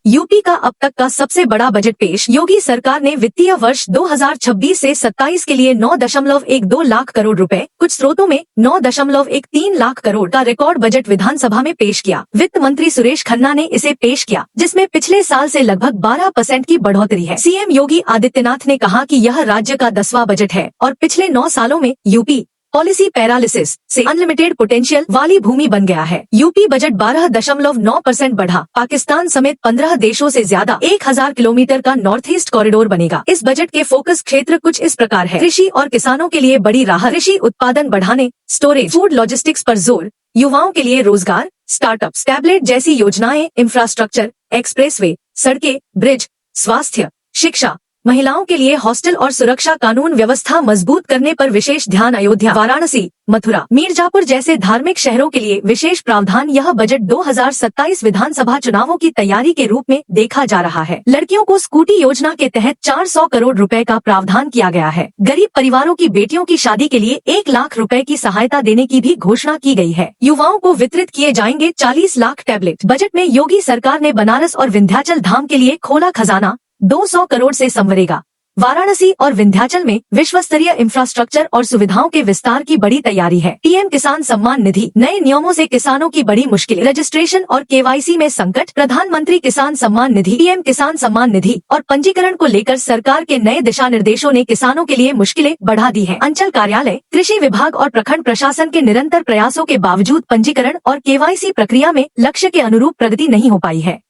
UP का अब तक का सबसे बड़ा बजट पेश। योगी सरकार ने वित्तीय वर्ष 2026 से 27 के लिए 9.12 लाख करोड़ रुपए, कुछ स्रोतों में 9.13 लाख करोड़ का रिकॉर्ड बजट विधानसभा में पेश किया। वित्त मंत्री सुरेश खन्ना ने इसे पेश किया, जिसमें पिछले साल से लगभग 12% की बढ़ोतरी है। सीएम योगी आदित्यनाथ ने कहा कि यह राज्य का 10वां बजट है और पिछले 9 सालों में यूपी पॉलिसी पैरालिसिस से अनलिमिटेड पोटेंशियल वाली भूमि बन गया है। यूपी बजट 12.9% बढ़ा। पाकिस्तान समेत 15 देशों से ज्यादा 1000 किलोमीटर का नॉर्थ ईस्ट कॉरिडोर बनेगा। इस बजट के फोकस क्षेत्र कुछ इस प्रकार है। कृषि और किसानों के लिए बड़ी राहत, कृषि उत्पादन बढ़ाने, स्टोरेज, फूड लॉजिस्टिक्स पर जोर, युवाओं के लिए रोजगार, स्टार्टअप्स, टैबलेट जैसी योजनाएं, इंफ्रास्ट्रक्चर, एक्सप्रेसवे, सड़कें, ब्रिज, स्वास्थ्य, शिक्षा, महिलाओं के लिए हॉस्टल और सुरक्षा कानून व्यवस्था मजबूत करने पर विशेष ध्यान। अयोध्या, वाराणसी, मथुरा, मिर्जापुर जैसे धार्मिक शहरों के लिए विशेष प्रावधान। यह बजट 2027 विधानसभा चुनावों की तैयारी के रूप में देखा जा रहा है। लड़कियों को स्कूटी योजना के तहत 400 करोड़ रुपए का प्रावधान किया गया है। गरीब परिवारों की बेटियों की शादी के लिए 1 लाख रुपए की सहायता देने की भी घोषणा की गई है। युवाओं को वितरित किए जाएंगे 40 लाख टैबलेट। बजट में योगी सरकार ने बनारस और विंध्याचल धाम के लिए खोला खजाना, 200 करोड़ से संवरेगा। वाराणसी और विंध्याचल में विश्व स्तरीय इंफ्रास्ट्रक्चर और सुविधाओं के विस्तार की बड़ी तैयारी है। पीएम किसान सम्मान निधि, नए नियमों से किसानों की बड़ी मुश्किलें, रजिस्ट्रेशन और केवाईसी में संकट। प्रधानमंत्री किसान सम्मान निधि, पीएम किसान सम्मान निधि और पंजीकरण को लेकर सरकार के नए दिशा निर्देशों ने किसानों के लिए मुश्किलें बढ़ा दी है। अंचल कार्यालय, कृषि विभाग और प्रखंड प्रशासन के निरंतर प्रयासों के बावजूद पंजीकरण और केवाईसी प्रक्रिया में लक्ष्य के अनुरूप प्रगति नहीं हो पाई है।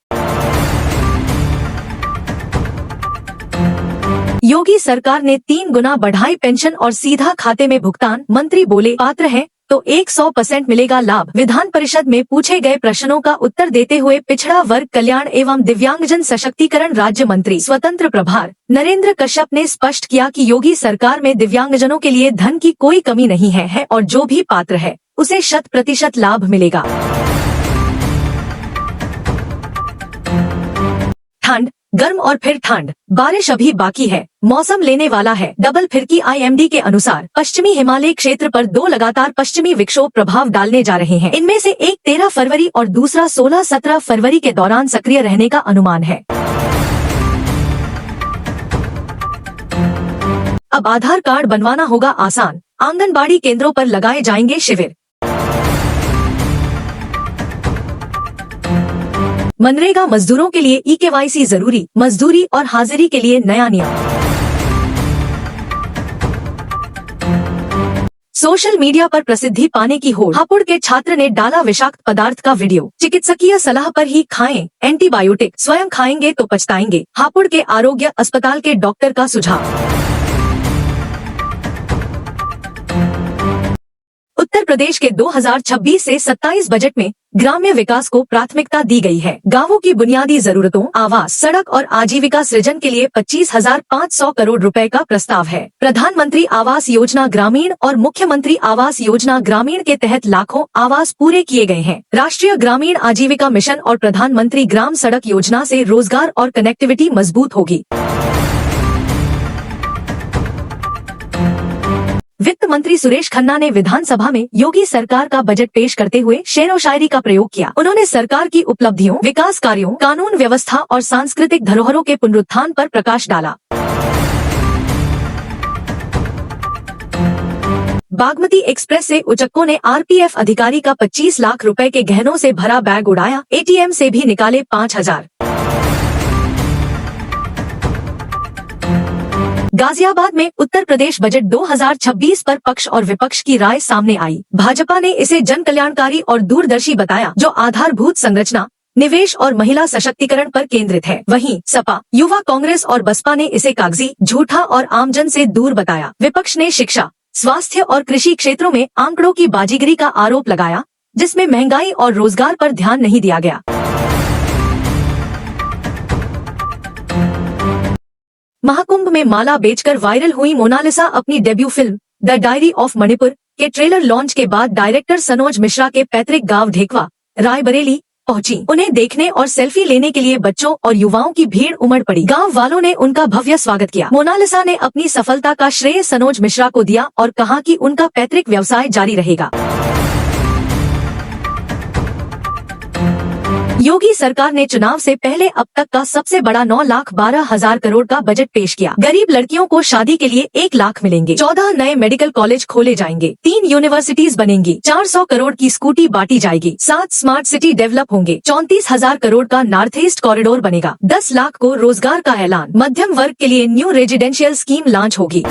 योगी सरकार ने 3 गुना बढ़ाई पेंशन और सीधा खाते में भुगतान। मंत्री बोले, पात्र है तो 100% मिलेगा लाभ। विधान परिषद में पूछे गए प्रश्नों का उत्तर देते हुए पिछड़ा वर्ग कल्याण एवं दिव्यांगजन सशक्तिकरण राज्य मंत्री स्वतंत्र प्रभार नरेंद्र कश्यप ने स्पष्ट किया कि योगी सरकार में दिव्यांगजनों के लिए धन की कोई कमी नहीं है और जो भी पात्र है उसे 100% लाभ मिलेगा। ठंड, गर्म और फिर ठंड, बारिश अभी बाकी है, मौसम लेने वाला है। डबल फिरकी आईएमडी के अनुसार पश्चिमी हिमालय क्षेत्र पर 2 लगातार पश्चिमी विक्षोभ प्रभाव डालने जा रहे हैं। इनमें से एक 13 फरवरी और दूसरा 16-17 फरवरी के दौरान सक्रिय रहने का अनुमान है। अब आधार कार्ड बनवाना होगा आसान, आंगनबाड़ी केंद्रों पर लगाए जाएंगे शिविर। मनरेगा मजदूरों के लिए ई-केवाईसी जरूरी, मजदूरी और हाजिरी के लिए नया नियम। सोशल मीडिया पर प्रसिद्धि पाने की होड़, हापुड़ के छात्र ने डाला विषाक्त पदार्थ का वीडियो। चिकित्सकीय सलाह पर ही खाएं एंटीबायोटिक, स्वयं खाएंगे तो पछताएंगे। हापुड़ के आरोग्य अस्पताल के डॉक्टर का सुझाव। उत्तर प्रदेश के 2026 से 27 बजट में ग्राम्य विकास को प्राथमिकता दी गई है। गांवों की बुनियादी जरूरतों, आवास, सड़क और आजीविका सृजन के लिए 25,500 करोड़ रुपए का प्रस्ताव है। प्रधानमंत्री आवास योजना ग्रामीण और मुख्यमंत्री आवास योजना ग्रामीण के तहत लाखों आवास पूरे किए गए हैं। राष्ट्रीय ग्रामीण आजीविका मिशन और प्रधानमंत्री ग्राम सड़क योजना से रोजगार और कनेक्टिविटी मजबूत होगी। वित्त मंत्री सुरेश खन्ना ने विधानसभा में योगी सरकार का बजट पेश करते हुए शेर व शायरी का प्रयोग किया। उन्होंने सरकार की उपलब्धियों, विकास कार्यों, कानून व्यवस्था और सांस्कृतिक धरोहरों के पुनरुत्थान पर प्रकाश डाला। बागमती एक्सप्रेस से उचक्कों ने आरपीएफ अधिकारी का 25 लाख रुपए के गहनों से भरा बैग उड़ाया, एटीएम से भी निकाले 5,000। गाजियाबाद में उत्तर प्रदेश बजट 2026 पर पक्ष और विपक्ष की राय सामने आई। भाजपा ने इसे जन कल्याणकारी और दूरदर्शी बताया, जो आधारभूत संरचना, निवेश और महिला सशक्तिकरण पर केंद्रित है। वहीं सपा, युवा कांग्रेस और बसपा ने इसे कागजी, झूठा और आमजन से दूर बताया। विपक्ष ने शिक्षा, स्वास्थ्य और कृषि क्षेत्रों में आंकड़ों की बाजीगरी का आरोप लगाया, जिसमें महंगाई और रोजगार पर ध्यान नहीं दिया गया। महाकुंभ में माला बेचकर वायरल हुई मोनालिसा अपनी debut film the diary of Manipur के ट्रेलर लॉन्च के बाद डायरेक्टर सनोज मिश्रा के पैतृक गांव ढेकवा, रायबरेली पहुंची। उन्हें देखने और सेल्फी लेने के लिए बच्चों और युवाओं की भीड़ उमड़ पड़ी। गांव वालों ने उनका भव्य स्वागत किया। मोनालिसा ने अपनी सफलता का श्रेय सनोज मिश्रा को दिया और कहा कि उनका पैतृक व्यवसाय जारी रहेगा। योगी सरकार ने चुनाव से पहले अब तक का सबसे बड़ा 9,12,000 करोड़ का बजट पेश किया। गरीब लड़कियों को शादी के लिए 1 लाख मिलेंगे। 14 नए मेडिकल कॉलेज खोले जाएंगे। 3 यूनिवर्सिटीज बनेंगी। 400 करोड़ की स्कूटी बांटी जाएगी। 7 स्मार्ट सिटी डेवलप होंगे। 34,000 करोड़ का नॉर्थ ईस्ट कॉरिडोर बनेगा। 10 लाख को रोजगार का ऐलान। मध्यम वर्ग के लिए न्यू रेजिडेंशियल स्कीम लॉन्च होगी।